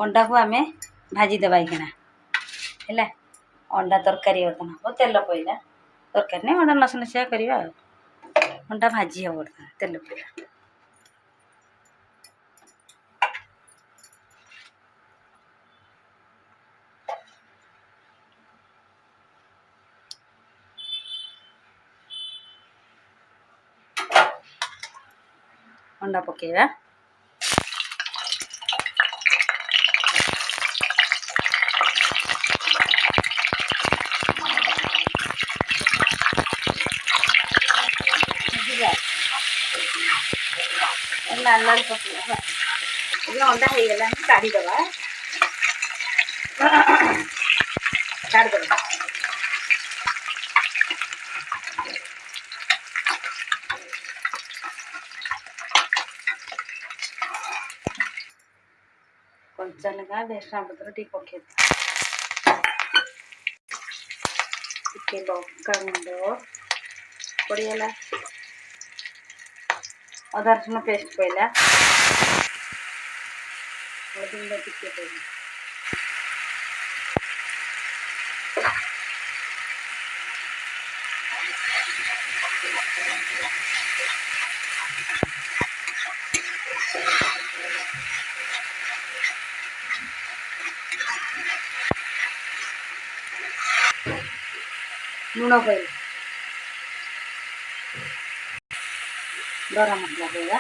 अंडा को आम भाजीदेवा किना है अंडा तरकारी बर्तन हम तेल पईला तरकारी नहीं अंडा नसनसिया करवा अंडा भाजी हम बर्तन तेल पईला अंडा पकेवा लाल लाल पकेवा अंडा हो गला काढ़ीदवा काढ़ीदवा कंचा लगा बेसना पत्र टी पके टे लंका गुंड पड़गला अदा रसुण पेस्ट पड़ा हल्दी गुंड टिके पड़ा लुण पड़ा गरम मसला पड़ा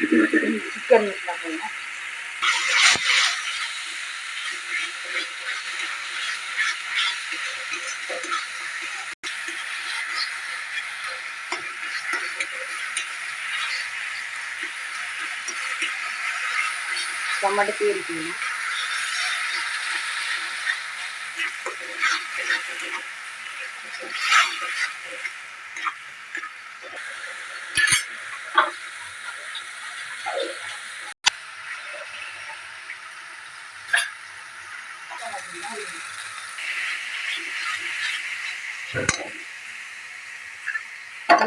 चिकन मसला पड़ा टमाटो प्यूरी पड़ा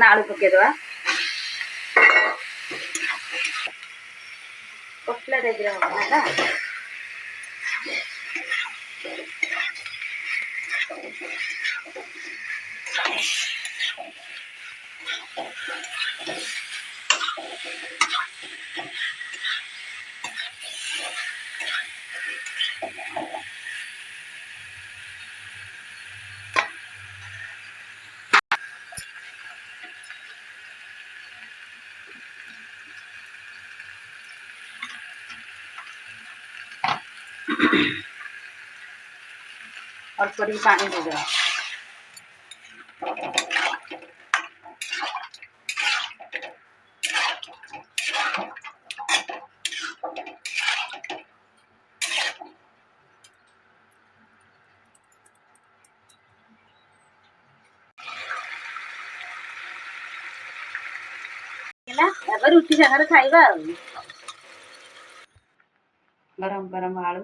आलू पकेदवा पतला टाइप होगा और थोड़ी पानी दे दो रुटी सागर खाइबा गरम गरम आलू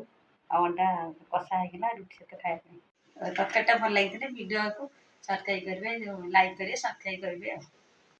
आ अंडा कषा होगा रुटी सहित खाया तरकारीटा भल लगी वीडियो को सब्सक्राइब करेंगे लाइक करेंगे सब्सक्राइब करेंगे।